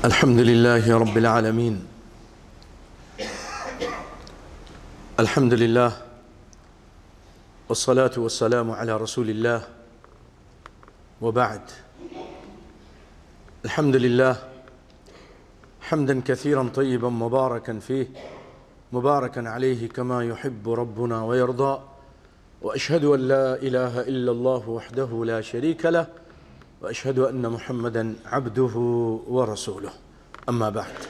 الحمد لله رب العالمين. الحمد لله والصلاة والسلام على رسول الله وبعد. الحمد لله حمدا كثيرا طيبا مباركا فيه مباركا عليه كما يحب ربنا ويرضى، وأشهد أن لا إله إلا الله وحده لا شريك له، وأشهد أن محمدا عبده ورسوله. أما بعد،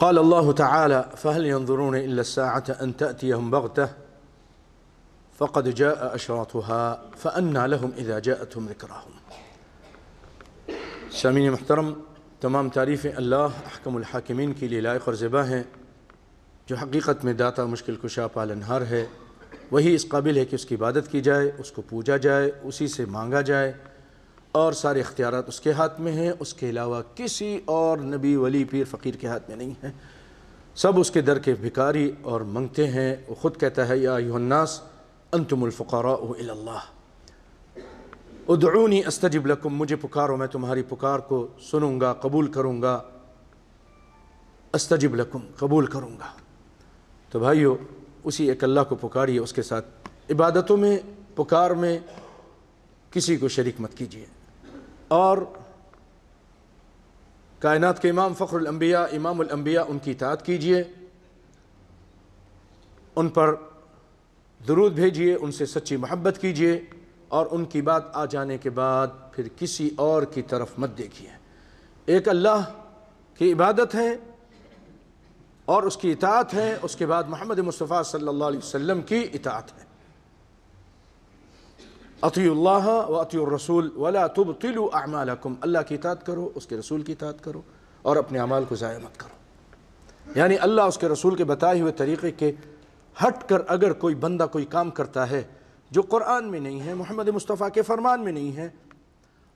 قال الله تعالى: فهل ينظرون إلا الساعة أن تأتيهم بغتة فقد جاء أشراطها فأنى لهم إذا جاءتهم ذكراهم. سامعین محترم، تمام تعریفیں اللہ احکم الحاکمین کے لیے لائق اور زیبا ہیں، جو حقیقت میں داتا مشکل کشا پالنہار ہے۔ وہی اس قابل ہے کہ اس کی عبادت کی جائے، اس کو پوجا جائے، اسی سے مانگا جائے، اور سارے اختیارات اس کے ہاتھ میں ہیں۔ اس کے علاوہ کسی اور نبی، ولی، پیر، فقیر کے ہاتھ میں نہیں ہیں۔ سب اس کے در کے بھکاری اور منگتے ہیں۔ وہ خود کہتا ہے: یا ایھا الناس انتم الفقراء الی اللہ ادعونی استجب لکم، مجھے پکارو میں تمہاری پکار کو سنوں گا، قبول کروں گا۔ استجب لکم، قبول کروں گا۔ تو بھائیو، اسی ایک اللہ کو پکاریے، اس کے ساتھ عبادتوں میں، پکار میں کسی کو شریک مت کیجیے۔ اور کائنات کے امام، فخر الانبیاء، امام الانبیاء، ان کی اطاعت کیجیے، ان پر درود بھیجیے، ان سے سچی محبت کیجیے، اور ان کی بات آ جانے کے بعد پھر کسی اور کی طرف مت دیکھیے۔ ایک اللہ کی عبادت ہے اور اس کی اطاعت ہے، اس کے بعد محمد مصطفیٰ صلی اللہ علیہ وسلم کی اطاعت ہے۔ اطیعوا اللہ و اطیعوا الرسول ولا تبطلوا اعمالکم، اللہ کی اطاعت کرو، اس کے رسول کی اطاعت کرو، اور اپنے اعمال کو ضائع مت کرو۔ یعنی اللہ، اس کے رسول کے بتائے ہوئے طریقے کے ہٹ کر اگر کوئی بندہ کوئی کام کرتا ہے جو قرآن میں نہیں ہے، محمد مصطفیٰ کے فرمان میں نہیں ہے،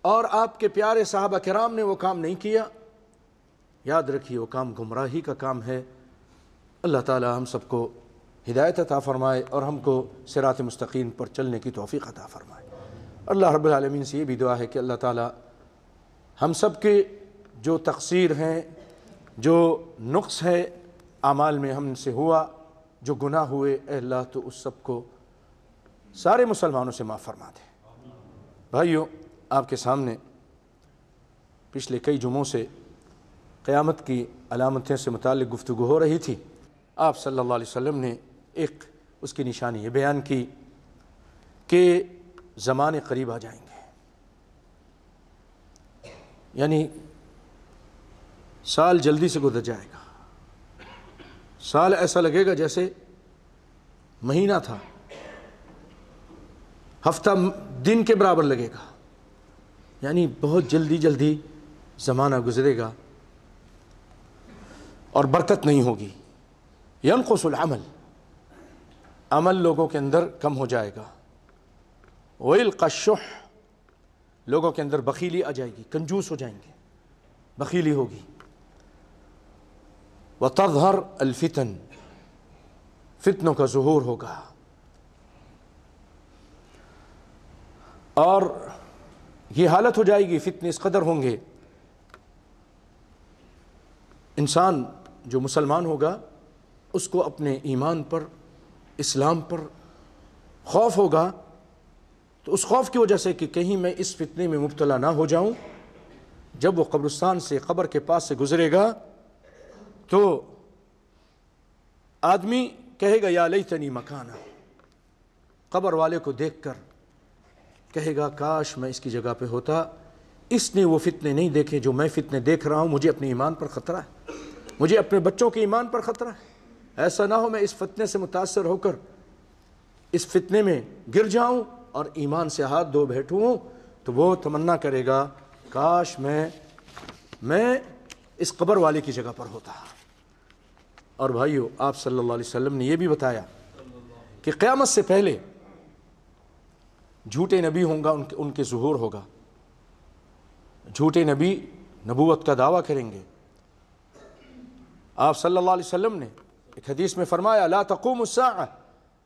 اور آپ کے پیارے صحابہ کرام نے وہ کام نہیں کیا، یاد رکھیے وہ کام گمراہی کا کام ہے۔ اللہ تعالی ہم سب کو ہدایت عطا فرمائے اور ہم کو صراط مستقیم پر چلنے کی توفیق عطا فرمائے۔ اللہ رب العالمین سے یہ بھی دعا ہے کہ اللہ تعالی ہم سب کے جو تقصیر ہیں، جو نقص ہے اعمال میں ہم سے ہوا، جو گناہ ہوئے، اے اللہ تو اس سب کو سارے مسلمانوں سے معاف فرما دے۔ بھائیو، آپ کے سامنے پچھلے کئی جمعوں سے قیامت کی علامتیں سے متعلق گفتگو ہو رہی تھی۔ آپ صلی اللہ علیہ وسلم نے ایک اس کی نشانی یہ بیان کی کہ زمانے قریب آ جائیں گے، یعنی سال جلدی سے گزر جائے گا۔ سال ایسا لگے گا جیسے مہینہ تھا، ہفتہ دن کے برابر لگے گا، یعنی بہت جلدی جلدی زمانہ گزرے گا اور برکت نہیں ہوگی۔ ینقص العمل، عمل لوگوں کے اندر کم ہو جائے گا۔ ویلقى الشح، لوگوں کے اندر بخیلی آ جائے گی، کنجوس ہو جائیں گے، بخیلی ہوگی۔ وتظہر الفتن، فتنوں کا ظہور ہوگا، اور یہ حالت ہو جائے گی، فتنے اس قدر ہوں گے، انسان جو مسلمان ہوگا اس کو اپنے ایمان پر، اسلام پر خوف ہوگا، تو اس خوف کی وجہ سے کہ کہیں میں اس فتنے میں مبتلا نہ ہو جاؤں، جب وہ قبرستان سے، قبر کے پاس سے گزرے گا تو آدمی کہے گا: یا لیتنی مکانا، قبر والے کو دیکھ کر کہے گا کاش میں اس کی جگہ پہ ہوتا، اس نے وہ فتنے نہیں دیکھے جو میں فتنے دیکھ رہا ہوں، مجھے اپنے ایمان پر خطرہ ہے، مجھے اپنے بچوں کے ایمان پر خطرہ ہے، ایسا نہ ہو میں اس فتنے سے متاثر ہو کر اس فتنے میں گر جاؤں اور ایمان سے ہاتھ دھو بیٹھوں۔ تو وہ تمنا کرے گا کاش میں اس قبر والے کی جگہ پر ہوتا۔ اور بھائیو، آپ صلی اللہ علیہ وسلم نے یہ بھی بتایا کہ قیامت سے پہلے جھوٹے نبی ہوں گا، ان کے ظہور ہوگا۔ جھوٹے نبی نبوت کا دعویٰ کریں گے۔ آپ صلی اللہ علیہ وسلم نے ایک حدیث میں فرمایا: لا تقوم الساعة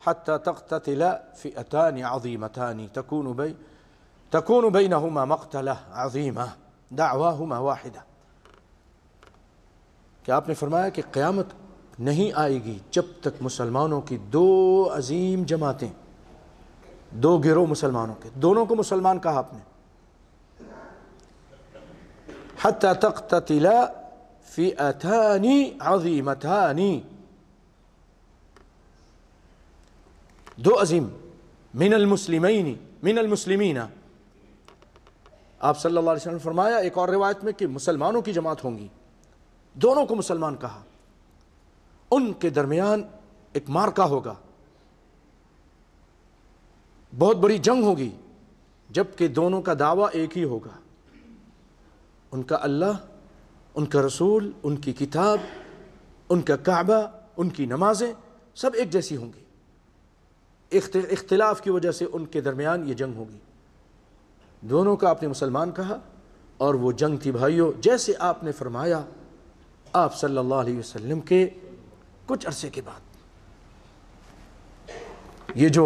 حتى تقتتل فئتان عظیمتان تکون بینہما مقتلہ عظیمہ دعواہما واحدہ، کہ آپ نے فرمایا کہ قیامت نہیں آئے گی جب تک مسلمانوں کی دو عظیم جماعتیں، دو گروہ مسلمانوں کے، دونوں کو مسلمان کہا آپ نے، حتی تقتتلا فئتان عظیمتان، دو عظیم من المسلمین، آپ صلی اللہ علیہ وسلم نے فرمایا ایک اور روایت میں کہ مسلمانوں کی جماعت ہوں گی، دونوں کو مسلمان کہا، ان کے درمیان ایک مارکا ہوگا، بہت بڑی جنگ ہوگی، جبکہ دونوں کا دعویٰ ایک ہی ہوگا، ان کا اللہ، ان کا رسول، ان کی کتاب، ان کا کعبہ، ان کی نمازیں سب ایک جیسی ہوں گی، اختلاف کی وجہ سے ان کے درمیان یہ جنگ ہوگی، دونوں کا آپ نے مسلمان کہا، اور وہ جنگ تھی بھائیوں جیسے آپ نے فرمایا آپ صلی اللہ علیہ وسلم کے کچھ عرصے کے بعد، یہ جو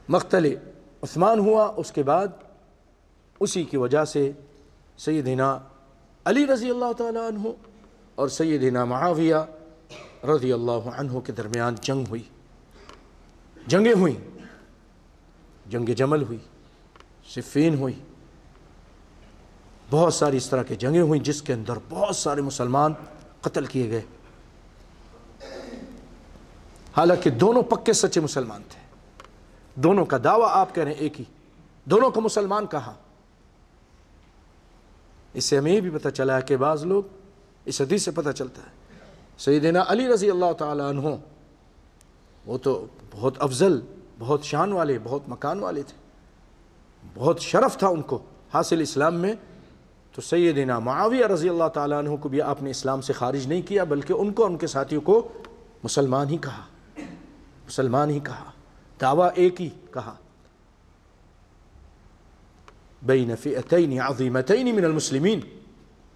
مقتل عثمان ہوا اس کے بعد اسی کی وجہ سے سیدنا علی رضی اللہ تعالیٰ عنہ اور سیدنا معاویہ رضی اللہ عنہ کے درمیان جنگ ہوئی، جنگیں ہوئیں، جنگ جمل ہوئی، صفین ہوئی، بہت ساری اس طرح کی جنگیں ہوئیں جس کے اندر بہت سارے مسلمان قتل کیے گئے، حالانکہ دونوں پکے سچے مسلمان تھے، دونوں کا دعویٰ آپ کہہ رہے ہیں ایک ہی، دونوں کو مسلمان کہا۔ اس سے ہمیں یہ بھی پتہ چلا ہے کہ بعض لوگ، اس حدیث سے پتہ چلتا ہے سیدنا علی رضی اللہ تعالیٰ عنہ وہ تو بہت افضل، بہت شان والے، بہت مکان والے تھے، بہت شرف تھا ان کو حاصل اسلام میں، تو سیدنا معاویہ رضی اللہ تعالیٰ عنہ کو بھی آپ نے اسلام سے خارج نہیں کیا بلکہ ان کو ان کے ساتھیوں کو مسلمان ہی کہا، مسلمان ہی کہا، دعویٰ ایک ہی کہا، بین فئتین عظیمتین من المسلمین،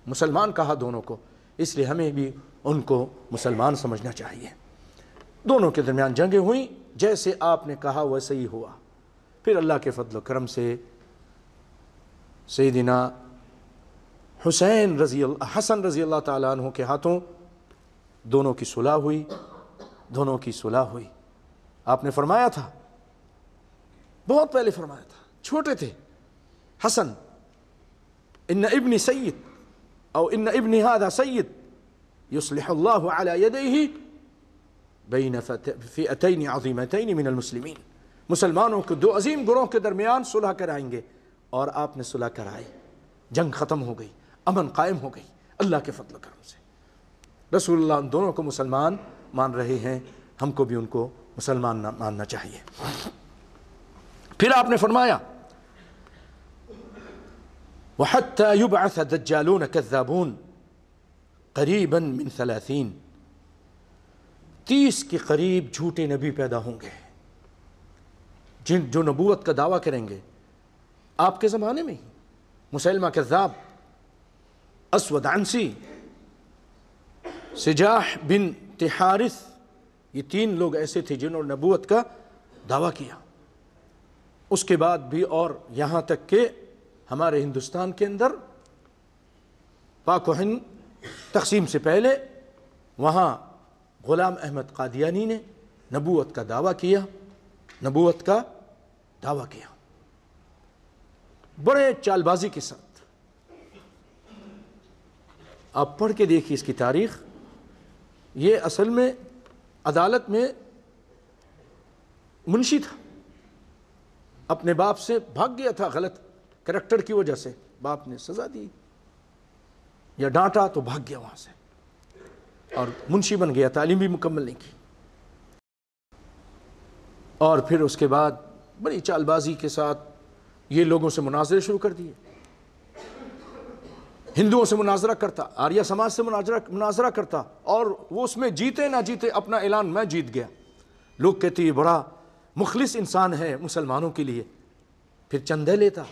مسلمان کہا دونوں کو، اس لیے ہمیں بھی ان کو مسلمان سمجھنا چاہیے۔ دونوں کے درمیان جنگیں ہوئیں، جیسے آپ نے کہا ویسے ہی ہوا، پھر اللہ کے فضل و کرم سے سیدنا حسن رضی اللہ تعالیٰ عنہ کے ہاتھوں دونوں کی صلح ہوئی، دونوں کی صلح ہوئی۔ آپ نے فرمایا تھا، بہت پہلے فرمایا تھا، چھوٹے تھے حسن، ان ابنی سید او ان ابنی هذا سید یصلح اللہ علی یدیہ بین فئتین عظیمتین من المسلمین، مسلمانوں کے دو عظیم گروہ کے درمیان صلح کرائیں گے، اور آپ نے صلح کرائی، جنگ ختم ہو گئی، امن قائم ہو گئی اللہ کے فضل و کرم سے۔ رسول اللہ ان دونوں کو مسلمان مان رہے ہیں، ہم کو بھی ان کو مسلمان ماننا چاہیے۔ پھر آپ نے فرمایا وَحَتَّى يُبْعَثَ دَجَّالُونَ كَذَّابُونَ قَرِيبًا مِنْ 30 کے قریب جھوٹے نبی پیدا ہوں گے جو نبوت کا دعویٰ کریں گے آپ کے زمانے میں ہی، مسیلمہ کذاب، اسود عنسی، سجاح بن حارث، یہ 3 لوگ ایسے تھے جنہوں نے نبوت کا دعویٰ کیا۔ اس کے بعد بھی اور یہاں تک کہ ہمارے ہندوستان کے اندر پاک و ہند تقسیم سے پہلے وہاں غلام احمد قادیانی نے نبوت کا دعویٰ کیا، نبوت کا دعویٰ کیا بڑے چال بازی کے ساتھ۔ آپ پڑھ کے دیکھیے اس کی تاریخ، یہ اصل میں عدالت میں منشی تھا، اپنے باپ سے بھاگ گیا تھا، غلط کریکٹر کی وجہ سے باپ نے سزا دی یا ڈانٹا تو بھاگ گیا وہاں سے، اور منشی بن گیا، تعلیم بھی مکمل نہیں کی، اور پھر اس کے بعد بڑی چال بازی کے ساتھ یہ لوگوں سے مناظرے شروع کر دیے، ہندوؤں سے مناظرہ کرتا، آریہ سماج سے مناظرہ کرتا، اور وہ اس میں جیتے نہ جیتے اپنا اعلان میں جیت گیا، لوگ کہتے یہ بڑا مخلص انسان ہے مسلمانوں کے لیے، پھر چندے لیتا،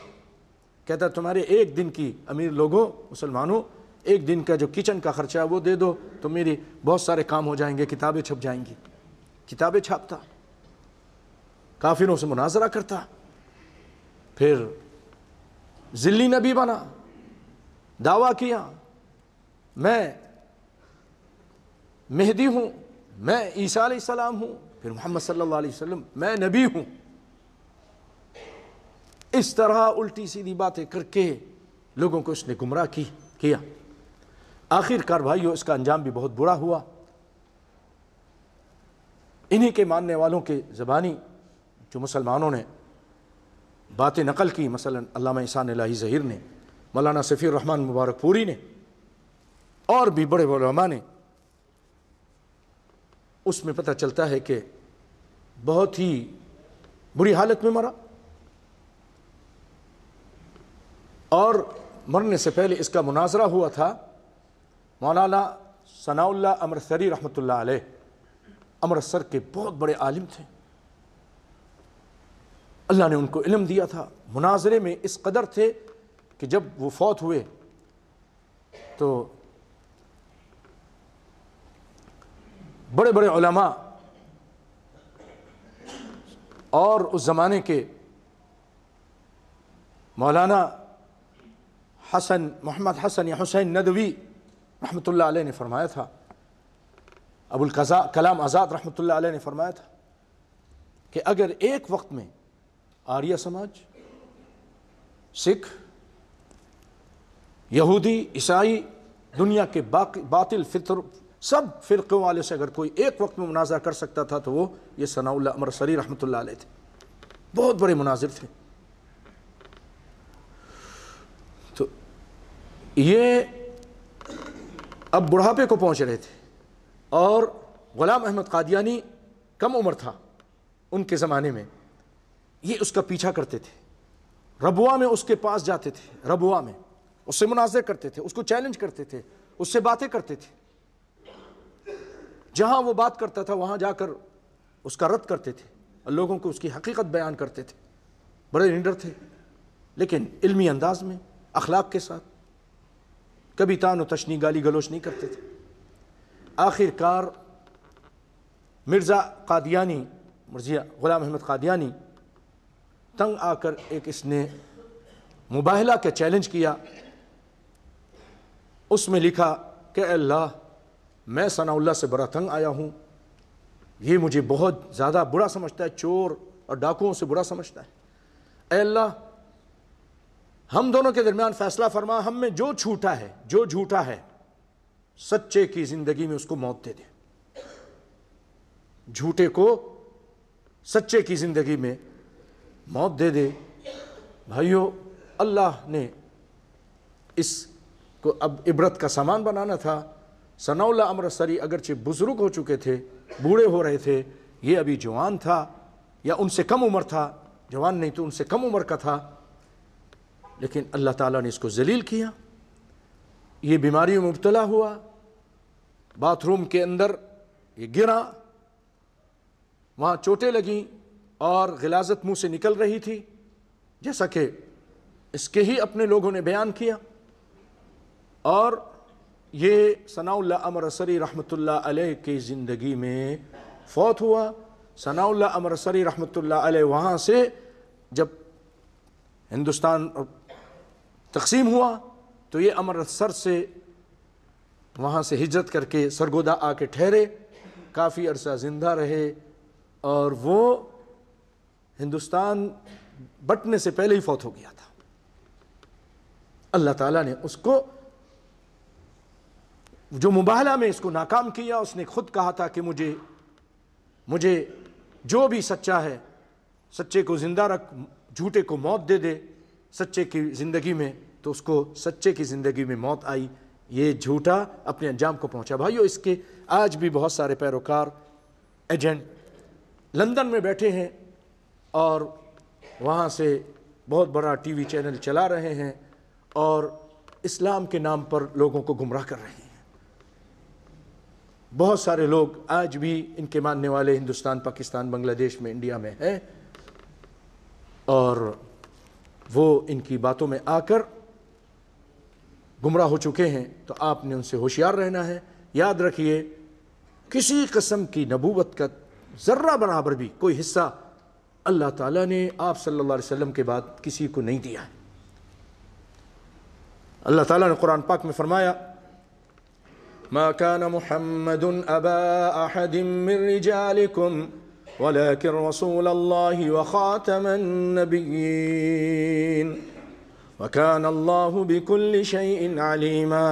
کہتا تمہارے ایک دن کی، امیر لوگوں مسلمانوں ایک دن کا جو کچن کا خرچہ وہ دے دو تو میری بہت سارے کام ہو جائیں گے، کتابیں چھپ جائیں گی، کتابیں چھاپتا، کافروں سے مناظرہ کرتا، پھر ذلی نبی بنا، دعویٰ کیا میں مہدی ہوں، میں عیسیٰ علیہ السلام ہوں، پھر محمد صلی اللہ علیہ وسلم میں نبی ہوں. اس طرح الٹی سیدھی باتیں کر کے لوگوں کو اس نے گمراہ کیا. آخر کار بھائیو اس کا انجام بھی بہت برا ہوا. انہی کے ماننے والوں کے زبانی جو مسلمانوں نے باتیں نقل کی، مثلا علامہ احسان الہی ظہیر نے، مولانا صفی الرحمن مبارک پوری نے، اور بھی بڑے علماء نے، اس میں پتہ چلتا ہے کہ بہت ہی بری حالت میں مرا. اور مرنے سے پہلے اس کا مناظرہ ہوا تھا مولانا ثناء اللہ امرتسری رحمۃ اللہ علیہ. امرتسر کے بہت بڑے عالم تھے، اللہ نے ان کو علم دیا تھا. مناظرے میں اس قدر تھے کہ جب وہ فوت ہوئے تو بڑے بڑے علماء اور اس زمانے کے مولانا محمد حسن یا حسین ندوی رحمۃ اللہ علیہ نے فرمایا تھا، ابو الکلام آزاد رحمۃ اللہ علیہ نے فرمایا تھا کہ اگر ایک وقت میں آریہ سماج، سکھ، یہودی، عیسائی، دنیا کے باطل فطر سب فرقوں والے سے اگر کوئی ایک وقت میں مناظرہ کر سکتا تھا تو وہ یہ ثناء اللہ امرتسری رحمۃ اللہ علیہ تھے. بہت بڑے مناظر تھے. تو یہ اب بڑھاپے کو پہنچ رہے تھے، اور غلام احمد قادیانی کم عمر تھا ان کے زمانے میں. یہ اس کا پیچھا کرتے تھے، ربوہ میں اس کے پاس جاتے تھے، ربوہ میں اس سے مناظر کرتے تھے، اس کو چیلنج کرتے تھے، اس سے باتیں کرتے تھے. جہاں وہ بات کرتا تھا وہاں جا کر اس کا رد کرتے تھے اور لوگوں کو اس کی حقیقت بیان کرتے تھے. بڑے لیڈر تھے، لیکن علمی انداز میں، اخلاق کے ساتھ، کبھی تان و تشنی، گالی گلوچ نہیں کرتے تھے. آخر کار مرزا غلام احمد قادیانی تنگ آ کر ایک اس نے مباہلہ کا چیلنج کیا. اس میں لکھا کہ اے اللہ، میں ثناء اللہ سے بڑا تنگ آیا ہوں، یہ مجھے بہت زیادہ برا سمجھتا ہے، چور اور ڈاکوؤں سے برا سمجھتا ہے. اے اللہ، ہم دونوں کے درمیان فیصلہ فرما، ہم میں جو جھوٹا ہے سچے کی زندگی میں اس کو موت دے دے، جھوٹے کو سچے کی زندگی میں موت دے دے. بھائیو، اللہ نے اس کو اب عبرت کا سامان بنانا تھا. ثناء اللہ امرتسری اگرچہ بزرگ ہو چکے تھے، بوڑھے ہو رہے تھے، یہ ابھی جوان تھا، یا ان سے کم عمر تھا، جوان نہیں تو ان سے کم عمر کا تھا، لیکن اللہ تعالیٰ نے اس کو ذلیل کیا. یہ بیماریوں میں مبتلا ہوا، باتھ روم کے اندر یہ گرا، وہاں چوٹیں لگیں اور غلاظت منہ سے نکل رہی تھی، جیسا کہ اس کے ہی اپنے لوگوں نے بیان کیا. اور یہ ثناء اللہ امرتسری رحمۃ اللہ علیہ کی زندگی میں فوت ہوا. ثناء اللہ امرتسری رحمۃ اللہ علیہ وہاں سے جب ہندوستان تقسیم ہوا تو یہ امرتسر سے وہاں سے ہجرت کر کے سرگودا آ کے ٹھہرے، کافی عرصہ زندہ رہے، اور وہ ہندوستان بٹنے سے پہلے ہی فوت ہو گیا تھا. اللہ تعالیٰ نے اس کو جو مباہلہ میں اس کو ناکام کیا. اس نے خود کہا تھا کہ مجھے جو بھی سچا ہے، سچے کو زندہ رکھ، جھوٹے کو موت دے دے سچے کی زندگی میں. تو اس کو سچے کی زندگی میں موت آئی، یہ جھوٹا اپنے انجام کو پہنچا. بھائیو، اس کے آج بھی بہت سارے پیروکار، ایجنٹ لندن میں بیٹھے ہیں اور وہاں سے بہت بڑا ٹی وی چینل چلا رہے ہیں اور اسلام کے نام پر لوگوں کو گمراہ کر رہے ہیں. بہت سارے لوگ آج بھی ان کے ماننے والے ہندوستان، پاکستان، بنگلہ دیش میں، انڈیا میں ہیں، اور وہ ان کی باتوں میں آ کر گمراہ ہو چکے ہیں. تو آپ نے ان سے ہوشیار رہنا ہے. یاد رکھیے، کسی قسم کی نبوت کا ذرہ برابر بھی کوئی حصہ اللہ تعالیٰ نے آپ صلی اللہ علیہ وسلم کے بعد کسی کو نہیں دیا ہے. اللہ تعالیٰ نے قرآن پاک میں فرمایا ما كان محمد ابا احد من رجالكم ولكن رسول الله وخاتم النبيين وكان الله بكل شيء عليما،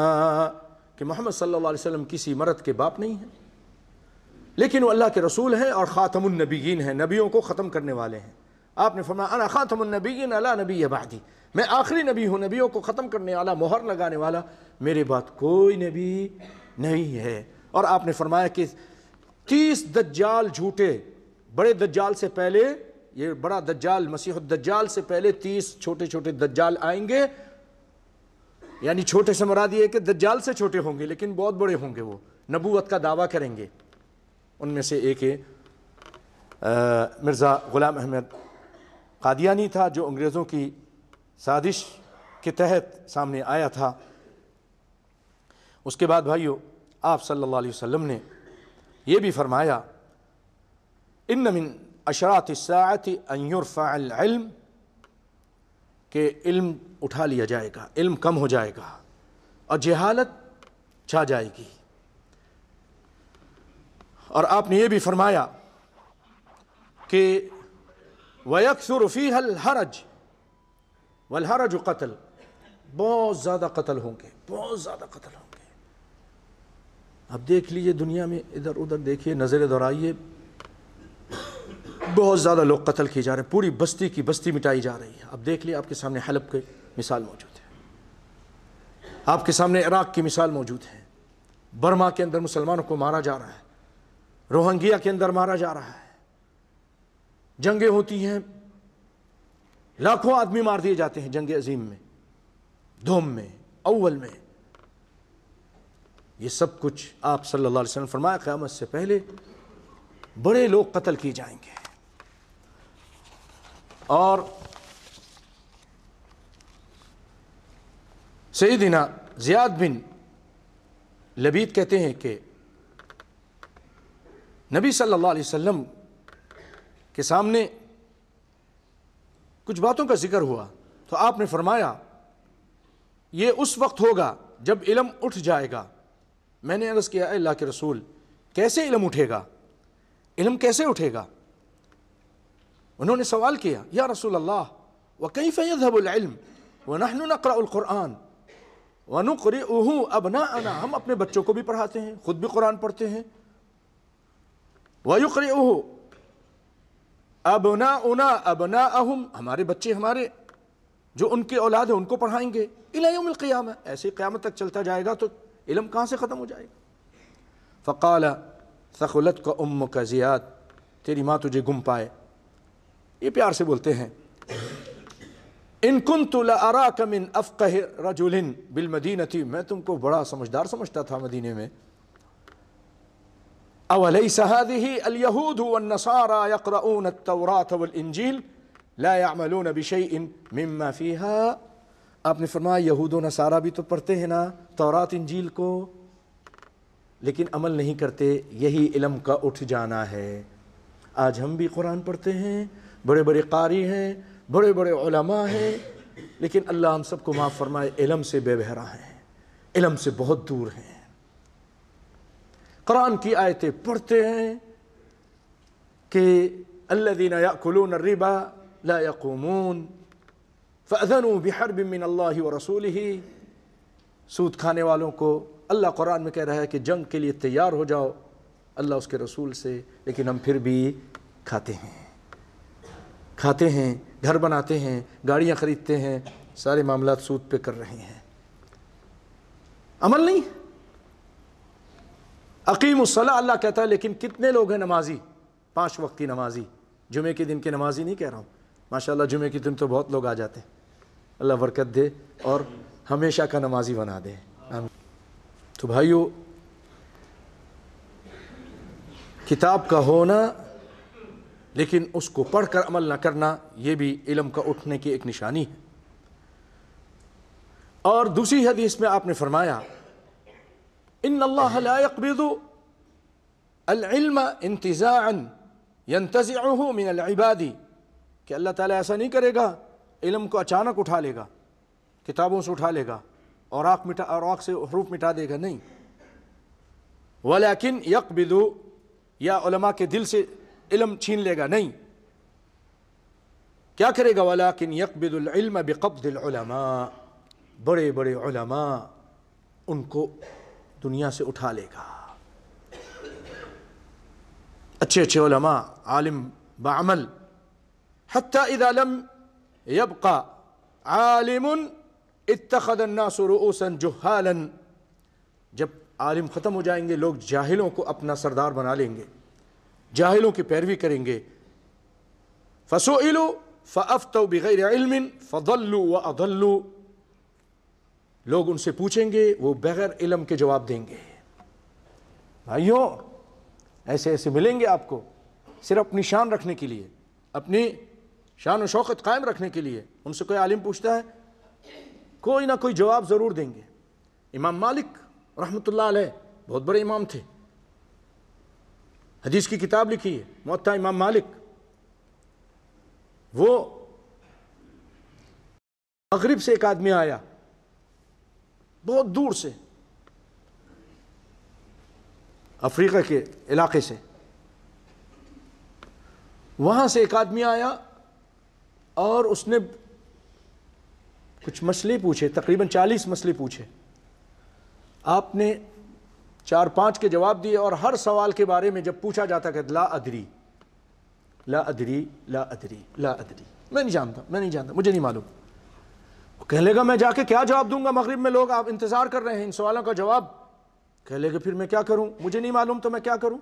کہ محمد صلی اللہ علیہ وسلم کسی مرد کے باپ نہیں ہیں، لیکن وہ اللہ کے رسول ہیں اور خاتم النبیین ہیں، نبیوں کو ختم کرنے والے ہیں۔ آپ نے فرمایا انا خاتم النبیین لا نبی بعدی، میں آخری نبی ہوں، نبیوں کو ختم کرنے والا، مہر لگانے والا، میرے بعد کوئی نبی نہیں ہے۔ اور آپ نے فرمایا کہ 30 دجال جھوٹے، بڑے دجال سے پہلے، یہ بڑا دجال مسیح الدجال سے پہلے 30 چھوٹے چھوٹے دجال آئیں گے، یعنی چھوٹے سے مراد یہ ہے کہ دجال سے چھوٹے ہوں گے لیکن بہت بڑے ہوں گے، وہ نبوت کا دعویٰ کریں گے۔ ان میں سے ایک مرزا غلام احمد قادیانی تھا، جو انگریزوں کی سازش کے تحت سامنے آیا تھا۔ اس کے بعد بھائیو، آپ صلی اللہ علیہ وسلم نے یہ بھی فرمایا ان من اشراط الساعۃ ان یرفع العلم، کہ علم اٹھا لیا جائے گا، علم کم ہو جائے گا اور جہالت چھا جائے گی۔ اور آپ نے یہ بھی فرمایا کہ وَيَكْثُرُ فِيهَا الْحَرَجُ وَالْحَرَجُ قتل، بہت زیادہ قتل ہوں گے، بہت زیادہ قتل ہوں گے۔ اب دیکھ لیجئے دنیا میں، ادھر ادھر دیکھیے، نظر دورائیے، بہت زیادہ لوگ قتل کیے جا رہے ہیں، پوری بستی کی بستی مٹائی جا رہی ہے۔ اب دیکھ لیے آپ کے سامنے حلب کی مثال موجود ہے، آپ کے سامنے عراق کی مثال موجود ہے، برما کے اندر مسلمانوں کو مارا جا رہا ہے، روہنگیا کے اندر مارا جا رہا ہے، جنگیں ہوتی ہیں، لاکھوں آدمی مار دیے جاتے ہیں جنگ عظیم میں، دوم میں، اول میں۔ یہ سب کچھ آپ صلی اللہ علیہ وسلم فرمایا قیامت سے پہلے بڑے لوگ قتل کیے جائیں گے۔ اور سیدنا زیاد بن لبید کہتے ہیں کہ نبی صلی اللہ علیہ وسلم کے سامنے کچھ باتوں کا ذکر ہوا تو آپ نے فرمایا یہ اس وقت ہوگا جب علم اٹھ جائے گا۔ میں نے عرض کیا اے اللہ کے رسول، کیسے علم اٹھے گا؟ علم کیسے اٹھے گا؟ انہوں نے سوال کیا یا رسول اللہ وَكَيْفَ يَذْهَبُ الْعِلْمُ وَنَحْنُ نَقْرَأُ الْقُرْآنَ وَنُقْرِئُهُ أَبْنَاءَنَا، ہم اپنے بچوں کو بھی پڑھاتے ہیں، خود بھی قرآن پڑھتے ہیں، وَيُقْرِئُهُ أَبْنَاؤُنَا أَبْنَاءَهُمْ، ہمارے بچے ہمارے جو ان کے اولاد ہیں ان کو پڑھائیں گے، إِلَى يَوْمِ الْقِيَامَةِ، ایسے قیامت تک چلتا جائے گا تو علم کہاں سے ختم ہو جائے گا؟ فقال ثقلتك امك زیاد، تیری ماں تجھے گم پائے۔ یہ پیار سے بولتے ہیں ان كنت لأراك من افقه رجل بالمدینة، میں تم کو بڑا سمجھدار سمجھتا تھا مدینے میں۔ اوليس هذه اليهود والنصارى يقرؤون التوراة والانجيل لا يعملون بشيء مما فيها، آپ نے فرمایا یہود و نصارہ بھی تو پڑھتے ہیں نا تورات انجیل کو، لیکن عمل نہیں کرتے، یہی علم کا اٹھ جانا ہے۔ آج ہم بھی قرآن پڑھتے ہیں، بڑے بڑے قاری ہیں، بڑے بڑے علماء ہیں، لیکن اللہ ہم سب کو معاف فرمائے علم سے بے بہرا ہیں، علم سے بہت دور ہیں۔ قرآن کی آیتیں پڑھتے ہیں کہ الذین یأکلون الربا لا یقومون فَأَذَنُوا بِحَرْبٍ مِّنَ اللَّهِ وَرَسُولِهِ، سود کھانے والوں کو اللہ قرآن میں کہہ رہا ہے کہ جنگ کے لیے تیار ہو جاؤ اللہ اس کے رسول سے، لیکن ہم پھر بھی کھاتے ہیں، گھر بناتے ہیں، گاڑیاں خریدتے ہیں، سارے معاملات سود پہ کر رہے ہیں، عمل نہیں۔ اقیم الصلاۃ اللہ کہتا ہے، لیکن کتنے لوگ ہیں نمازی، 5 وقت کی نمازی، جمعے کے دن کے نمازی نہیں کہہ رہا ہوں، ماشاءاللہ جمعے کے دن تو بہت لوگ آ جاتے ہیں، اللہ برکت دے اور ہمیشہ کا نمازی بنا دے۔ تو بھائیو، کتاب کا ہونا لیکن اس کو پڑھ کر عمل نہ کرنا، یہ بھی علم کا اٹھنے کی ایک نشانی ہے۔ اور دوسری حدیث میں آپ نے فرمایا ان اللہ لا يقبض العلم انتزاعا ينتزعه من العباد، کہ اللہ تعالیٰ ایسا نہیں کرے گا علم کو اچانک اٹھا لے گا، کتابوں سے اٹھا لے گا، اوراق سے حروف مٹا دے گا، نہیں. ولیکن یقبض، یا علماء کے دل سے علم چھین لے گا، نہیں. کیا کرے گا؟ ولیکن یقبض العلم بقبض العلماء، بڑے بڑے علماء ان کو دنیا سے اٹھا لے گا. اچھے اچھے علماء، عالم بعمل. حتی اذا لم يبقى عالم اتخذ الناس رؤوسا جہالا، جب عالم ختم ہو جائیں گے لوگ جاہلوں کو اپنا سردار بنا لیں گے، جاہلوں کی پیروی کریں گے. فسئلوا فافتوا بغیر علم فضلوا واضلوا، لوگ ان سے پوچھیں گے، وہ بغیر علم کے جواب دیں گے. بھائیوں ایسے ایسے ملیں گے آپ کو، صرف اپنی شان رکھنے کے لیے، اپنی شان و شوکت قائم رکھنے کے لیے. ان سے کوئی عالم پوچھتا ہے، کوئی نہ کوئی جواب ضرور دیں گے. امام مالک رحمۃ اللہ علیہ بہت بڑے امام تھے، حدیث کی کتاب لکھی ہے موطا امام مالک. وہ مغرب سے ایک آدمی آیا، بہت دور سے، افریقہ کے علاقے سے. وہاں سے ایک آدمی آیا اور اس نے کچھ مسئلے پوچھے، تقریباً 40 مسئلے پوچھے. آپ نے 4-5 کے جواب دیے، اور ہر سوال کے بارے میں جب پوچھا جاتا کہ لا ادری لا ادری لا ادری لا ادری، میں نہیں جانتا، میں نہیں جانتا، مجھے نہیں معلوم. وہ کہنے لگا میں جا کے کیا جواب دوں گا، مغرب میں لوگ آپ انتظار کر رہے ہیں ان سوالوں کا جواب. کہنے لگے پھر میں کیا کروں، مجھے نہیں معلوم تو میں کیا کروں،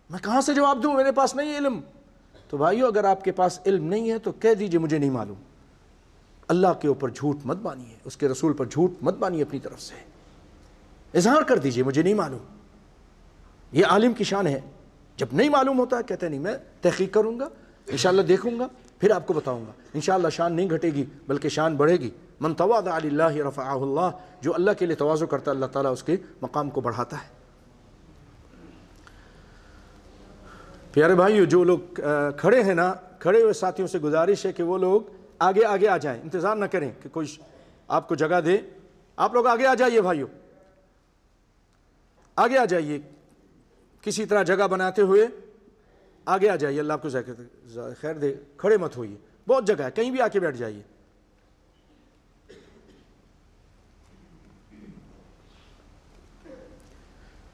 میں کہاں سے جواب دوں، میرے پاس نہیں علم. تو بھائیو اگر آپ کے پاس علم نہیں ہے تو کہہ دیجئے مجھے نہیں معلوم. اللہ کے اوپر جھوٹ مت بانیے، اس کے رسول پر جھوٹ مت بانیے، اپنی طرف سے اظہار کر دیجئے مجھے نہیں معلوم. یہ عالم کی شان ہے، جب نہیں معلوم ہوتا ہے کہتے نہیں میں تحقیق کروں گا، انشاءاللہ دیکھوں گا، پھر آپ کو بتاؤں گا. انشاءاللہ شان نہیں گھٹے گی بلکہ شان بڑھے گی. من تواضع للہ رفعہ اللہ، جو اللہ کے لیے تواضع کرتا ہے اللہ تعالیٰ اس کے مقام کو بڑھاتا ہے. پیارے بھائیو، جو لوگ کھڑے ہیں نا، کھڑے ہوئے ساتھیوں سے گزارش ہے کہ وہ لوگ آگے آگے آ جائیں، انتظار نہ کریں کہ کوئی آپ کو جگہ دے. آپ لوگ آگے آ جائیے بھائیو، آگے آ جائیے، کسی طرح جگہ بناتے ہوئے آگے آ جائیے. اللہ آپ کو خیر دے، کھڑے مت ہوئیے، بہت جگہ ہے، کہیں بھی آ کے بیٹھ جائیے.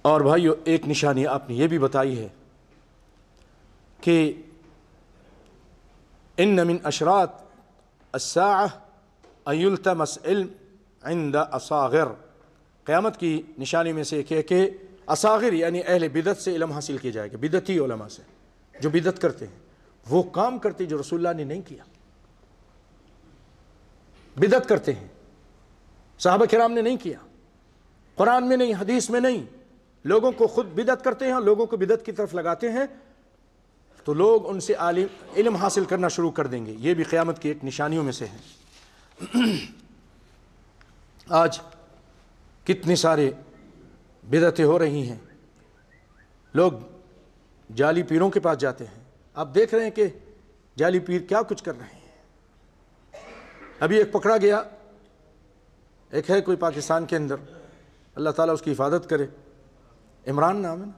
اور بھائیو ایک نشانی آپ نے یہ بھی بتائی ہے کہ ان من اشراط الساعہ ان یلتمس علم عند اصاغر، قیامت کی نشانی میں سے ایک ہے کہ اصاغر یعنی اہل بدعت سے علم حاصل کیا جائے گا. بدعتی علماء سے، جو بدعت کرتے ہیں، وہ کام کرتے جو رسول اللہ نے نہیں کیا. بدعت کرتے ہیں، صحابہ کرام نے نہیں کیا، قرآن میں نہیں، حدیث میں نہیں، لوگوں کو خود بدعت کرتے ہیں، لوگوں کو بدعت کی طرف لگاتے ہیں، تو لوگ ان سے علم حاصل کرنا شروع کر دیں گے. یہ بھی قیامت کی ایک نشانیوں میں سے ہے. آج کتنے سارے بدعتیں ہو رہی ہیں، لوگ جعلی پیروں کے پاس جاتے ہیں. آپ دیکھ رہے ہیں کہ جعلی پیر کیا کچھ کر رہے ہیں. ابھی ایک پکڑا گیا، ایک ہے کوئی پاکستان کے اندر، اللہ تعالیٰ اس کی حفاظت کرے، عمران نام ہے نا،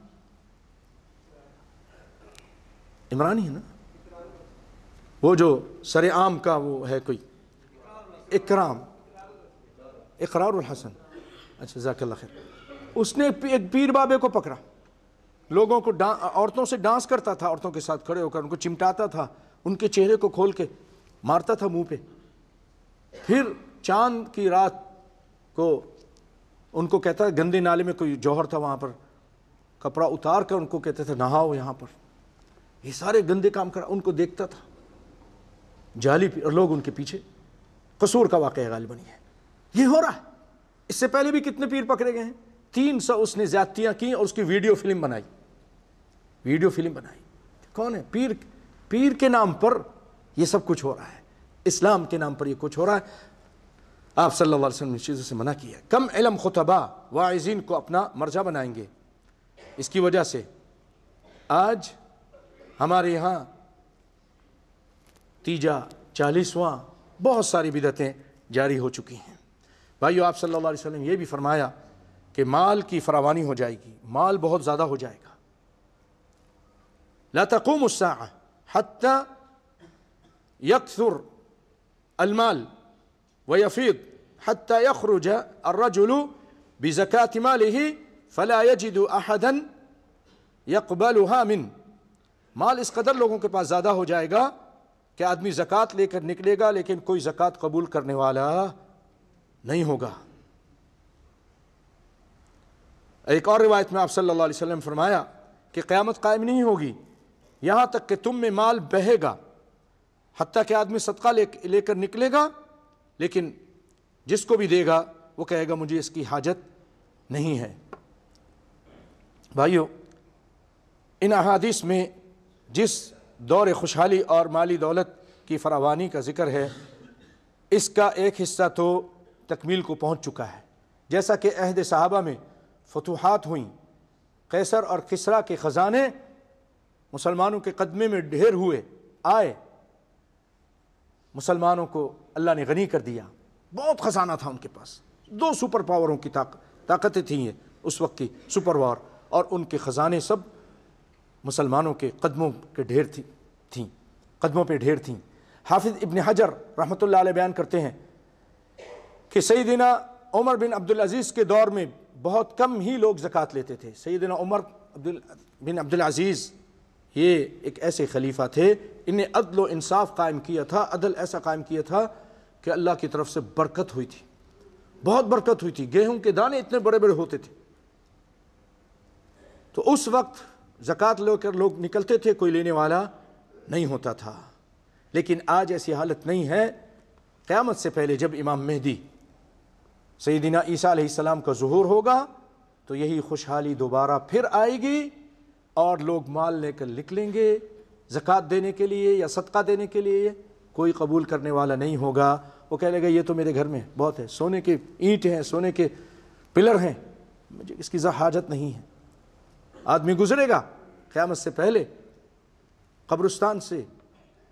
عمران ہی ہے نا، وہ جو سر عام کا وہ ہے کوئی اقرار الحسن، اچھا جزاک اللہ خیر. اس نے ایک پیر بابے کو پکڑا، لوگوں کو عورتوں سے ڈانس کرتا تھا، عورتوں کے ساتھ کھڑے ہو کر ان کو چمٹاتا تھا، ان کے چہرے کو کھول کے مارتا تھا منہ پہ. پھر چاند کی رات کو ان کو کہتا ہے، گندے نالے میں کوئی جوہر تھا وہاں پر، کپڑا اتار کر ان کو کہتے تھے نہاؤ یہاں پر. یہ سارے گندے کام کرا، ان کو دیکھتا تھا جعلی پیر، اور لوگ ان کے پیچھے. قصور کا واقعہ غالباً یہ ہو رہا ہے. اس سے پہلے بھی کتنے پیر پکڑے گئے ہیں، 300 اس نے زیادتیاں کی اور اس کی ویڈیو فلم بنائی. کون ہے؟ پیر کے نام پر یہ سب کچھ ہو رہا ہے، اسلام کے نام پر یہ کچھ ہو رہا ہے. آپ صلی اللہ علیہ وسلم نے اس چیزوں سے منع کیا ہے. کم علم خطبہ واعظین کو اپنا مرجع بنائیں گے. اس کی وجہ سے آج ہمارے یہاں تیجا 40واں بہت ساری بدعتیں جاری ہو چکی ہیں. بھائیو آپ صلی اللہ علیہ وسلم یہ بھی فرمایا کہ مال کی فراوانی ہو جائے گی، مال بہت زیادہ ہو جائے گا. لا تقوم الساعة حتى يكثر المال ويفيض حتى يخرج الرجل بزكاة ماله فلا يجد أحدا يقبلها منه. مال اس قدر لوگوں کے پاس زیادہ ہو جائے گا کہ آدمی زکوٰۃ لے کر نکلے گا لیکن کوئی زکوٰۃ قبول کرنے والا نہیں ہوگا. ایک اور روایت میں آپ صلی اللہ علیہ وسلم فرمایا کہ قیامت قائم نہیں ہوگی یہاں تک کہ تم میں مال بہے گا، حتیٰ کہ آدمی صدقہ لے کر نکلے گا لیکن جس کو بھی دے گا وہ کہے گا مجھے اس کی حاجت نہیں ہے. بھائیو، ان احادیث میں جس دور خوشحالی اور مالی دولت کی فراوانی کا ذکر ہے اس کا ایک حصہ تو تکمیل کو پہنچ چکا ہے. جیسا کہ عہد صحابہ میں فتوحات ہوئیں، قیصر اور کسریٰ کے خزانے مسلمانوں کے قدمے میں ڈھیر ہوئے آئے، مسلمانوں کو اللہ نے غنی کر دیا، بہت خزانہ تھا ان کے پاس. 2 سپر پاوروں کی طاقتیں تھیں یہ اس وقت کی سپر پاور، اور ان کے خزانے سب مسلمانوں کے قدموں پہ ڈھیر تھیں. حافظ ابن حجر رحمۃ اللہ علیہ بیان کرتے ہیں کہ سیدنا عمر بن عبدالعزیز کے دور میں بہت کم ہی لوگ زکوٰۃ لیتے تھے. سیدنا عمر بن عبدالعزیز یہ ایک ایسے خلیفہ تھے، انہیں عدل و انصاف قائم کیا تھا، عدل ایسا قائم کیا تھا کہ اللہ کی طرف سے برکت ہوئی تھی، بہت برکت ہوئی تھی. گیہوں کے دانے اتنے بڑے بڑے ہوتے تھے. تو اس وقت زکوٰۃ لے کر لوگ نکلتے تھے، کوئی لینے والا نہیں ہوتا تھا. لیکن آج ایسی حالت نہیں ہے. قیامت سے پہلے جب امام مہدی سیدنا عیسیٰ علیہ السلام کا ظہور ہوگا تو یہی خوشحالی دوبارہ پھر آئے گی اور لوگ مال لے کر نکلیں گے زکوٰۃ دینے کے لیے یا صدقہ دینے کے لیے. کوئی قبول کرنے والا نہیں ہوگا. وہ کہہ لے گا یہ تو میرے گھر میں بہت ہے، سونے کے اینٹ ہیں، سونے کے پلر ہیں، مجھے اس کی حاجت نہیں ہے. آدمی گزرے گا قیامت سے پہلے قبرستان سے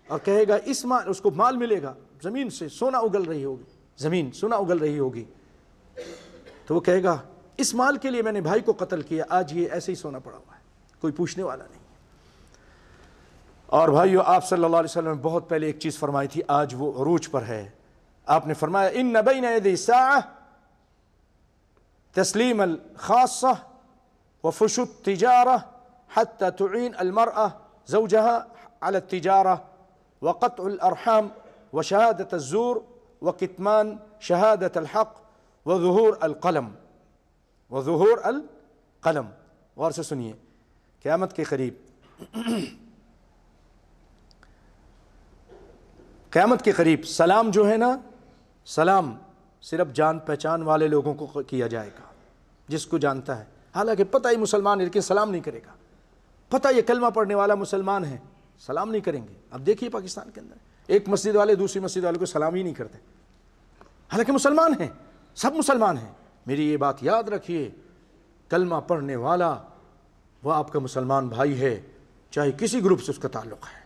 اور کہے گا اس کو مال ملے گا، زمین سے سونا اگل رہی ہوگی، زمین سونا اگل رہی ہوگی. تو وہ کہے گا اس مال کے لیے میں نے بھائی کو قتل کیا، آج یہ ایسے ہی سونا پڑا ہوا ہے، کوئی پوچھنے والا نہیں. اور بھائیو، آپ صلی اللہ علیہ وسلم نے بہت پہلے ایک چیز فرمائی تھی، آج وہ عروج پر ہے. آپ نے فرمایا ان بین یدی الساعہ تسلیم الخاصہ وفش التجارہ حتى تعین المرأة زوجها على التجارة وقطع الارحام وشہادة الزور وکتمان شہادة الحق وظہور القلم. غور سے سنیے، قیامت کے قریب سلام جو ہے نا، سلام صرف جان پہچان والے لوگوں کو کیا جائے گا، جس کو جانتا ہے. حالانکہ پتہ ہی مسلمان ہے لیکن سلام نہیں کرے گا. پتہ یہ کلمہ پڑھنے والا مسلمان ہے، سلام نہیں کریں گے. اب دیکھیے پاکستان کے اندر ایک مسجد والے دوسری مسجد والے کو سلام ہی نہیں کرتے، حالانکہ مسلمان ہیں، سب مسلمان ہیں. میری یہ بات یاد رکھیے، کلمہ پڑھنے والا وہ آپ کا مسلمان بھائی ہے، چاہے کسی گروپ سے اس کا تعلق ہے.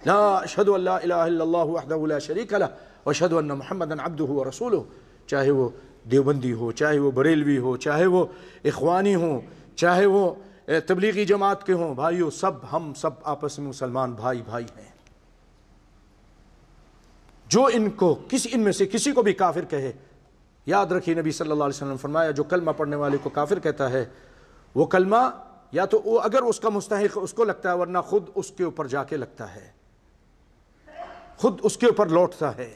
لا اشہد ان لا الہ الا اللہ وحدہ لا شریک لہ واشہد ان محمدا عبدہ ورسولہ. چاہے وہ دیوبندی ہو، چاہے وہ بریلوی ہو، چاہے وہ اخوانی ہو، چاہے وہ تبلیغی جماعت کے ہوں، بھائیو ہم سب آپس میں مسلمان بھائی ہیں. جو ان میں سے کسی کو بھی کافر کہے، یاد رکھیے نبی صلی اللہ علیہ وسلم نے فرمایا جو کلمہ پڑھنے والے کو کافر کہتا ہے وہ کلمہ یا تو وہ اگر اس کا مستحق اس کو لگتا ہے ورنہ خود اس کے اوپر جا کے لگتا ہے، خود اس کے اوپر لوٹتا ہے.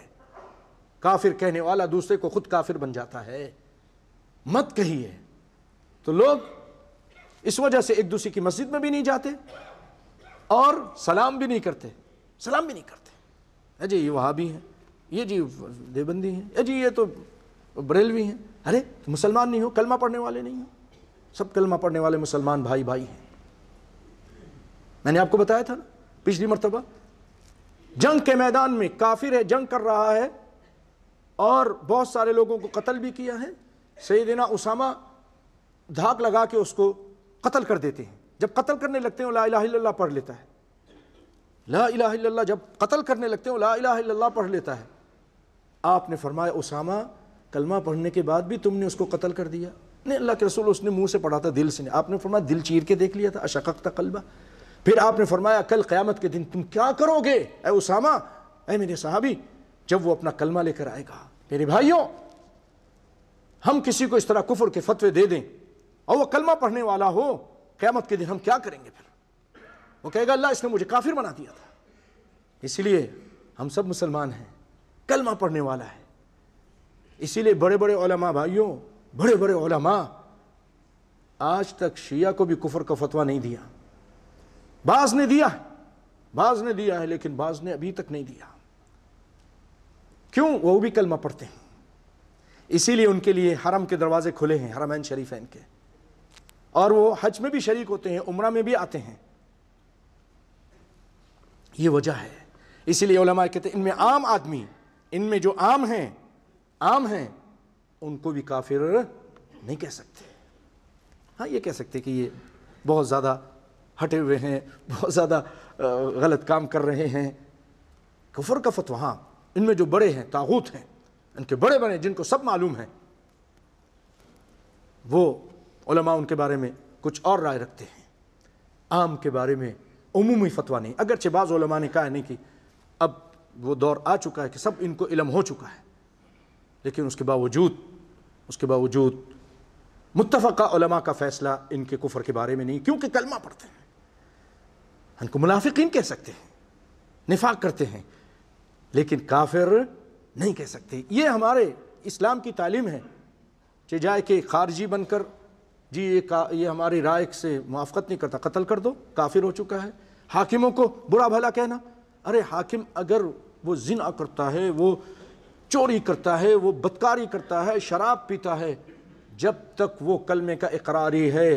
کافر کہنے والا دوسرے کو خود کافر بن جاتا ہے. مت کہیے. تو لوگ اس وجہ سے ایک دوسرے کی مسجد میں بھی نہیں جاتے اور سلام بھی نہیں کرتے. جی یہ وہابی ہیں، یہ جی دیوبندی ہیں، جی یہ تو بریلوی ہیں. ارے مسلمان نہیں ہو، کلمہ پڑھنے والے نہیں ہو. سب کلمہ پڑھنے والے مسلمان بھائی ہیں. میں نے آپ کو بتایا تھا نا پچھلی مرتبہ، جنگ کے میدان میں کافر ہے، جنگ کر رہا ہے اور بہت سارے لوگوں کو قتل بھی کیا ہے. سیدنا اسامہ دھاک لگا کے اس کو قتل کر دیتے ہیں. جب قتل کرنے لگتے ہیں لا الہ الا اللہ پڑھ لیتا ہے. لا الہ الا اللہ جب قتل کرنے لگتے ہیں لا الہ الا اللہ پڑھ لیتا ہے. آپ نے فرمایا اسامہ کلمہ پڑھنے کے بعد بھی تم نے اس کو قتل کر دیا؟ نہیں اللہ کے رسول، اس نے منہ سے پڑھا تھا، دل سے نہیں. آپ نے فرمایا دل چیر کے دیکھ لیا تھا، اشققت قلبہ. پھر آپ نے فرمایا کل قیامت کے دن تم کیا کرو گے اے اسامہ، اے میرے صحابی، جب وہ اپنا کلمہ لے کر آئے گا. میرے بھائیوں، ہم کسی کو اس طرح کفر کے فتوے دے دیں اور وہ کلمہ پڑھنے والا ہو، قیامت کے دن ہم کیا کریں گے؟ پھر وہ کہے گا اللہ اس نے مجھے کافر بنا دیا تھا. اسی لیے ہم سب مسلمان ہیں، کلمہ پڑھنے والا ہے. اسی لیے بڑے بڑے علماء بھائیوں، بڑے بڑے علماء آج تک شیعہ کو بھی کفر کا فتویٰ نہیں دیا. بعض نے دیا ہے، بعض نے دیا ہے، لیکن بعض نے ابھی تک نہیں دیا. کیوں؟ وہ بھی کلمہ پڑھتے ہیں. اسی لیے ان کے لیے حرم کے دروازے کھلے ہیں، حرمین شریفین کے، اور وہ حج میں بھی شریک ہوتے ہیں، عمرہ میں بھی آتے ہیں. یہ وجہ ہے. اسی لیے علماء کہتے ہیں ان میں عام آدمی، ان میں جو عام ہیں ان کو بھی کافر نہیں کہہ سکتے. ہاں یہ کہہ سکتے کہ یہ بہت زیادہ ہٹے ہوئے ہیں، بہت زیادہ غلط کام کر رہے ہیں. کفر کا فتویٰ ہاں ان میں جو بڑے ہیں، طاغوت ہیں، ان کے بڑے بڑے جن کو سب معلوم ہے، وہ علماء ان کے بارے میں کچھ اور رائے رکھتے ہیں. عام کے بارے میں عمومی فتویٰ نہیں. اگرچہ بعض علماء نے کہا نہیں کہ اب وہ دور آ چکا ہے کہ سب ان کو علم ہو چکا ہے، لیکن اس کے باوجود متفقہ علماء کا فیصلہ ان کے کفر کے بارے میں نہیں، کیونکہ کلمہ پڑھتے ہیں. ان کو منافقین کہہ سکتے ہیں، نفاق کرتے ہیں، لیکن کافر نہیں کہہ سکتے. یہ ہمارے اسلام کی تعلیم ہے کہ جائے کہ خارجی بن کر جی یہ ہماری رائے سے موافقت نہیں کرتا، قتل کر دو، کافر ہو چکا ہے. حاکموں کو برا بھلا کہنا، ارے حاکم اگر وہ زنا کرتا ہے، وہ چوری کرتا ہے، وہ بدکاری کرتا ہے، شراب پیتا ہے، جب تک وہ کلمے کا اقراری ہے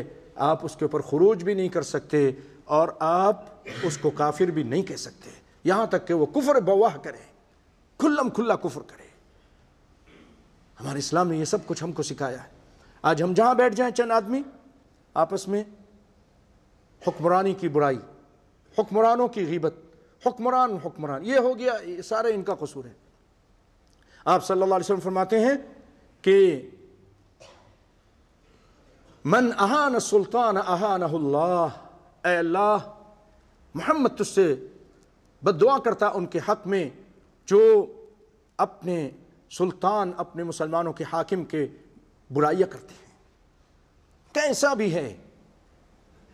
آپ اس کے اوپر خروج بھی نہیں کر سکتے اور آپ اس کو کافر بھی نہیں کہہ سکتے، یہاں تک کہ وہ کفر بواہ کرے، کھلم کھلا کفر کرے. ہمارے اسلام نے یہ سب کچھ ہم کو سکھایا ہے. آج ہم جہاں بیٹھ جائیں چند آدمی آپس میں حکمرانی کی برائی، حکمرانوں کی غیبت، حکمران یہ ہو گیا، یہ سارے ان کا قصور ہے. آپ صلی اللہ علیہ وسلم فرماتے ہیں کہ من اہان السلطان اہانہ اللہ، اے اللہ محمد تجھ سے بد دعا کرتا ان کے حق میں جو اپنے سلطان، اپنے مسلمانوں کے حاکم کے برائیاں کرتے ہیں، کیسا بھی ہے،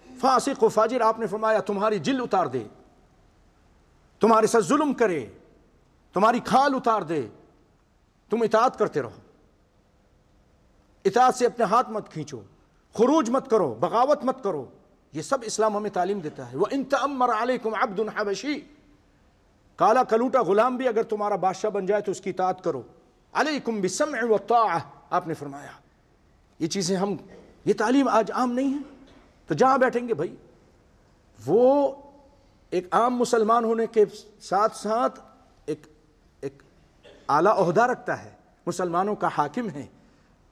فاسق و فاجر. آپ نے فرمایا تمہاری جل اتار دے، تمہارے ساتھ ظلم کرے، تمہاری کھال اتار دے، تم اطاعت کرتے رہو، اطاعت سے اپنے ہاتھ مت کھینچو، خروج مت کرو، بغاوت مت کرو. یہ سب اسلام ہمیں تعلیم دیتا ہے. وَإِن تَأَمَّرَ عَلَيْكُمْ عَبْدٌ حَبَشِي، کالا کلوٹا غلام بھی اگر تمہارا بادشاہ بن جائے تو اس کی اطاعت کرو. عَلَيْكُمْ بِالسَّمْعِ وَالطَّاعَةِ، آپ نے فرمایا. یہ چیزیں یہ تعلیم آج عام نہیں ہے. تو جہاں بیٹھیں گے بھائی، وہ ایک عام مسلمان ہونے کے ساتھ ساتھ ایک اعلیٰ عہدہ رکھتا ہے، مسلمانوں کا حاکم ہے.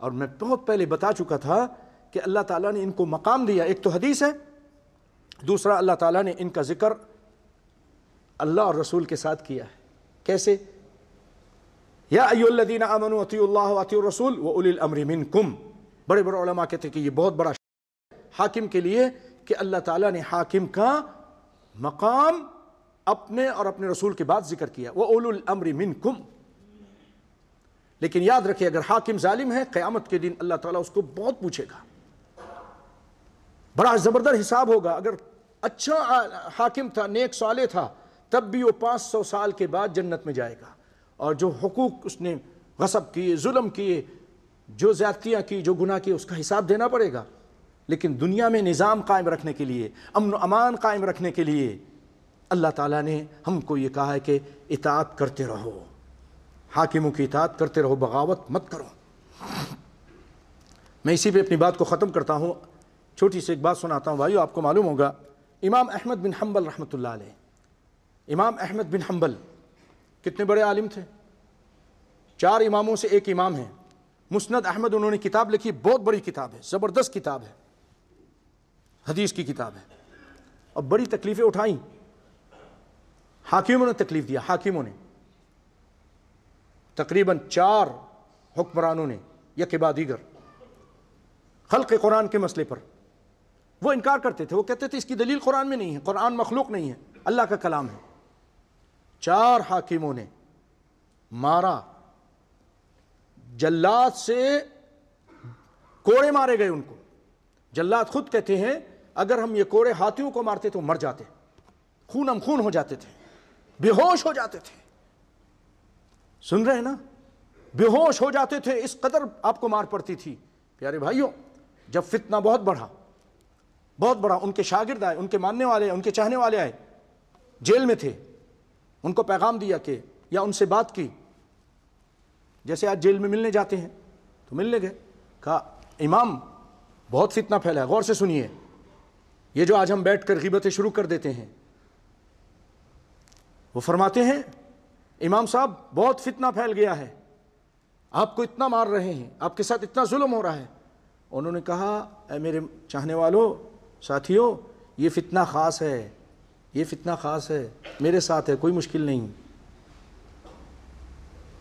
اور میں بہت پہلے بتا چکا تھا کہ اللہ تعالیٰ نے ان کو مقام دیا. ایک تو حدیث ہے، دوسرا اللہ تعالیٰ نے ان کا ذکر اللہ اور رسول کے ساتھ کیا ہے. کیسے؟ یا ایھا الذین آمنوا اطیعوا اللہ واطیعوا الرسول واولی الامر منکم. بڑے بڑے علماء کہتے ہیں کہ یہ بہت بڑا حاکم کے لیے کہ اللہ تعالیٰ نے حاکم کا مقام اپنے اور اپنے رسول کے بعد ذکر کیا، واولی الامر منکم. لیکن یاد رکھیں اگر حاکم ظالم ہے، قیامت کے دن اللہ تعالیٰ اس کو بہت پوچھے گا، بڑا زبردست حساب ہوگا. اگر اچھا حاکم تھا، نیک صالح تھا، تب بھی وہ 500 سال کے بعد جنت میں جائے گا. اور جو حقوق اس نے غصب کیے، ظلم کیے، جو زیادتیاں کی، جو گناہ کیے، اس کا حساب دینا پڑے گا. لیکن دنیا میں نظام قائم رکھنے کے لیے، امن و امان قائم رکھنے کے لیے اللہ تعالیٰ نے ہم کو یہ کہا ہے کہ اطاعت کرتے رہو، حاکموں کی اطاعت کرتے رہو، بغاوت مت کرو. میں اسی پہ اپنی بات کو ختم کرتا ہوں. چھوٹی سی ایک بات سناتا ہوں بھائیو. آپ کو معلوم ہوگا امام احمد بن حنبل رحمۃ اللہ علیہ، امام احمد بن حنبل کتنے بڑے عالم تھے. 4 اماموں سے ایک امام ہیں. مسند احمد انہوں نے کتاب لکھی، بہت بڑی کتاب ہے، زبردست کتاب ہے، حدیث کی کتاب ہے. اور بڑی تکلیفیں اٹھائیں، حاکموں نے تکلیف دیا. حاکموں نے تقریباً 4 حکمرانوں نے یا کہ با دیگر خلق قرآن کے مسئلے پر وہ انکار کرتے تھے. وہ کہتے تھے اس کی دلیل قرآن میں نہیں ہے, قرآن مخلوق نہیں ہے, اللہ کا کلام ہے. 4 حاکموں نے مارا, جلاد سے کوڑے مارے گئے ان کو. جلاد خود کہتے ہیں اگر ہم یہ کوڑے ہاتھیوں کو مارتے تو مر جاتے, خون ہم خون ہو جاتے تھے, بے ہوش ہو جاتے تھے. سن رہے ہیں نا, بے ہوش ہو جاتے تھے, اس قدر آپ کو مار پڑتی تھی. پیارے بھائیوں, جب فتنہ بہت بڑا, ان کے شاگرد آئے, ان کے ماننے والے, ان کے چاہنے والے آئے, جیل میں تھے, ان کو پیغام دیا کہ یا ان سے بات کی, جیسے آج جیل میں ملنے جاتے ہیں تو ملنے گئے, کہا امام بہت فتنہ پھیلا ہے, غور سے سنیے, یہ جو آج ہم بیٹھ کر غیبتیں شروع کر دیتے ہیں. وہ فرماتے ہیں امام صاحب بہت فتنہ پھیل گیا ہے, آپ کو اتنا مار رہے ہیں, آپ کے ساتھ اتنا ظلم ہو رہا ہے. انہوں نے کہا اے میرے چاہنے والوں, ساتھیوں, یہ فتنہ خاص ہے, یہ فتنہ خاص ہے, میرے ساتھ ہے, کوئی مشکل نہیں.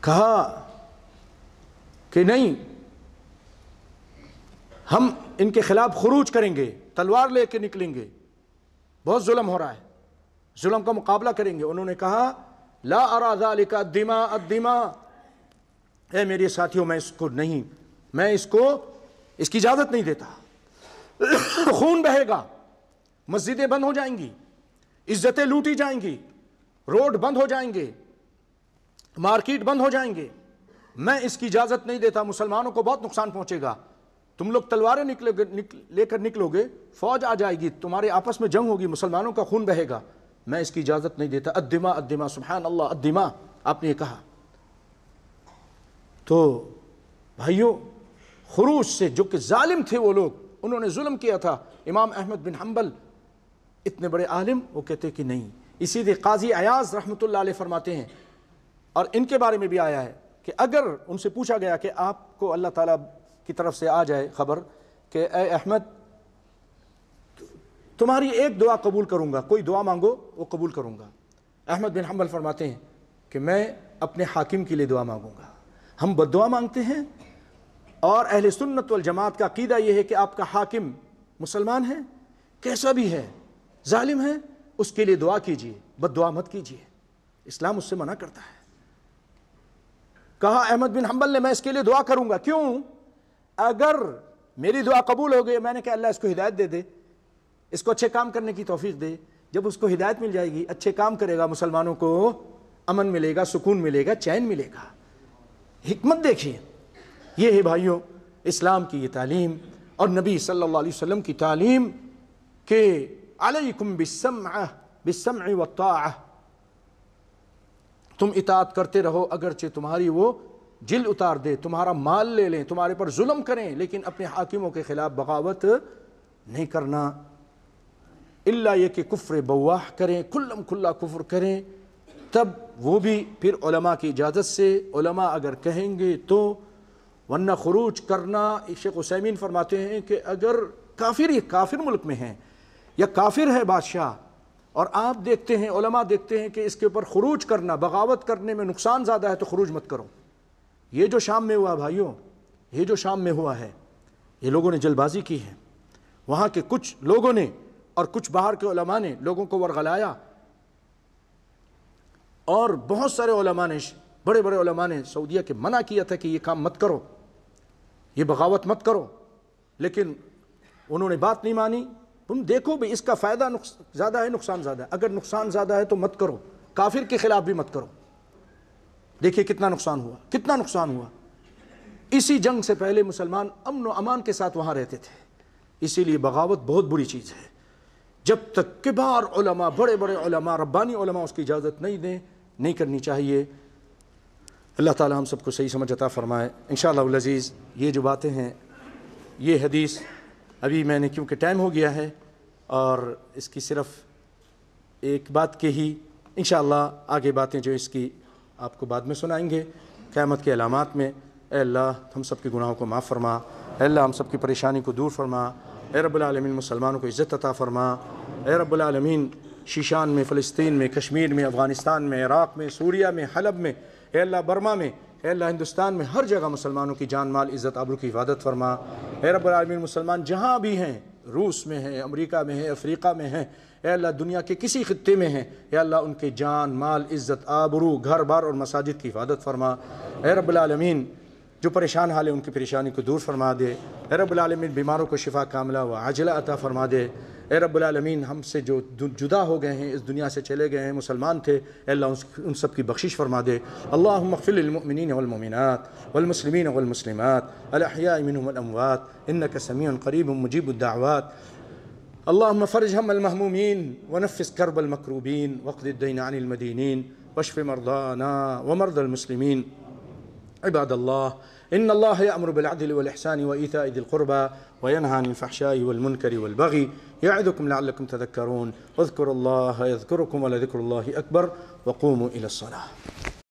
کہا کہ نہیں, ہم ان کے خلاف خروج کریں گے, تلوار لے کے نکلیں گے, بہت ظلم ہو رہا ہے, ظلم کا مقابلہ کریں گے. انہوں نے کہا لا ارا ذلک الدماء الدماء, اے میرے ساتھیوں میں اس کو نہیں, میں اس کی اجازت نہیں دیتا. خون بہے گا, مسجدیں بند ہو جائیں گی, عزتیں لوٹی جائیں گی, روڈ بند ہو جائیں گے, مارکیٹ بند ہو جائیں گے, میں اس کی اجازت نہیں دیتا. مسلمانوں کو بہت نقصان پہنچے گا, تم لوگ تلواریں لے کر نکلو گے, فوج آ جائے گی, تمہارے آپس میں جنگ ہوگی, مسلمانوں کا خون بہے گا, میں اس کی اجازت نہیں دیتا. الدماء الدماء, سبحان اللہ, الدماء آپ نے یہ کہا. تو بھائیوں, خروج سے جو کہ ظالم تھے وہ لوگ, انہوں نے ظلم کیا تھا. امام احمد بن حنبل اتنے بڑے عالم, وہ کہتے کہ نہیں. اسی لیے قاضی عیاض رحمۃ اللہ علیہ فرماتے ہیں, اور ان کے بارے میں بھی آیا ہے کہ اگر ان سے پوچھا گیا کہ آپ کو اللہ تعالیٰ کی طرف سے آ جائے خبر کہ اے احمد تمہاری ایک دعا قبول کروں گا, کوئی دعا مانگو وہ قبول کروں گا. احمد بن حنبل فرماتے ہیں کہ میں اپنے حاکم کے لیے دعا مانگوں گا. ہم بد دعا مانگتے ہیں, اور اہل سنت والجماعت کا عقیدہ یہ ہے کہ آپ کا حاکم مسلمان ہے, کیسا بھی ہے, ظالم ہے, اس کے لیے دعا کیجیے, بد دعا مت کیجیے, اسلام اس سے منع کرتا ہے. کہا احمد بن حنبل نے میں اس کے لیے دعا کروں گا. کیوں؟ اگر میری دعا قبول ہو گئی, میں نے کہا اللہ اس کو ہدایت دے دے, اس کو اچھے کام کرنے کی توفیق دے. جب اس کو ہدایت مل جائے گی, اچھے کام کرے گا, مسلمانوں کو امن ملے گا, سکون ملے گا, چین ملے گا. حکمت دیکھیے, یہ ہے بھائیوں اسلام کی یہ تعلیم, اور نبی صلی اللہ علیہ وسلم کی تعلیم کہ علیکم بالسمع والطاعہ, تم اطاعت کرتے رہو اگرچہ تمہاری وہ جل اتار دے, تمہارا مال لے لیں, تمہارے پر ظلم کریں, لیکن اپنے حاکموں کے خلاف بغاوت نہیں کرنا. الا یہ کہ کفر بواح کریں, کھلم کھلا کفر کریں, تب وہ بھی پھر علماء کی اجازت سے, علماء اگر کہیں گے تو, ورنہ خروج کرنا. شیخ عثیمین فرماتے ہیں کہ اگر کافر ملک میں ہیں یا کافر ہے بادشاہ, اور آپ دیکھتے ہیں, علماء دیکھتے ہیں کہ اس کے اوپر خروج کرنا, بغاوت کرنے میں نقصان زیادہ ہے, تو خروج مت کرو. یہ جو شام میں ہوا بھائیوں, یہ جو شام میں ہوا ہے, یہ لوگوں نے جلد بازی کی ہے. وہاں کے کچھ لوگوں نے اور کچھ باہر کے علماء نے لوگوں کو ورغلایا, اور بہت سارے علماء نے, بڑے بڑے علماء نے سعودیہ کے منع کیا تھا کہ یہ کام مت کرو, یہ بغاوت مت کرو, لیکن انہوں نے بات نہیں مانی. تم دیکھو بھی اس کا فائدہ زیادہ ہے, نقصان زیادہ ہے. اگر نقصان زیادہ ہے تو مت کرو, کافر کے خلاف بھی مت کرو. دیکھیے کتنا نقصان ہوا, کتنا نقصان ہوا. اسی جنگ سے پہلے مسلمان امن و امان کے ساتھ وہاں رہتے تھے. اسی لیے بغاوت بہت بری چیز ہے. جب تک کبار علماء, بڑے بڑے علماء, ربانی علماء اس کی اجازت نہیں دیں, نہیں کرنی چاہیے. اللہ تعالی ہم سب کو صحیح سمجھ عطا فرمائے. انشاءاللہ العزیز یہ جو باتیں ہیں, یہ حدیث ابھی میں نے, کیونکہ ٹائم ہو گیا ہے, اور اس کی صرف ایک بات کہی, انشاءاللہ آگے باتیں جو اس کی آپ کو بعد میں سنائیں گے قیامت کے علامات میں. اے اللہ ہم سب کے گناہوں کو معاف فرما, اے اللہ ہم سب کی پریشانی کو دور فرما, اے رب العالمین مسلمانوں کو عزت عطا فرما, اے رب العالمین شیشان میں, فلسطین میں, کشمیر میں, افغانستان میں, عراق میں, سوریہ میں, حلب میں, اے اللہ برما میں, اے اللہ ہندوستان میں ہر جگہ مسلمانوں کی جان مال عزت آبرو کی حفاظت فرما۔ اے رب العالمین مسلمان جہاں بھی ہیں، روس میں ہیں، امریکہ میں ہیں، افریقہ میں ہیں، اے اللہ دنیا کے کسی خطے میں ہیں، اے اللہ ان کے جان مال عزت آبرو گھر بار اور مساجد کی حفاظت فرما۔ اے رب العالمین جو پریشان حال ہے ان کی پریشانی کو دور فرما دے۔ اے رب العالمین بیماروں کو شفا کاملہ و عاجلہ عطا فرما دے۔ اے رب العالمین ہم سے جو جدا ہو گئے ہیں، اس دنیا سے چلے گئے ہیں، مسلمان تھے، اے اللہ ان سب کی بخشش فرما دے۔ اللہم اغفر للمؤمنین والمؤمنات والمسلمین والمسلمات الاحیاء منهم والاموات انک سمیع قریب مجیب الدعوات۔ اللہم فرج ہم المہمومین ونفس کرب المکروبین واقض الدین عن المدینین واشف مرضانا ومرضى المسلمین۔ عباد الله إن الله يأمر بالعدل والإحسان وإيتاء ذي القربى وينهى عن الفحشاء والمنكر والبغي يعظكم لعلكم تذكرون واذكروا الله يذكركم ولذكر الله أكبر وقوموا إلى الصلاة.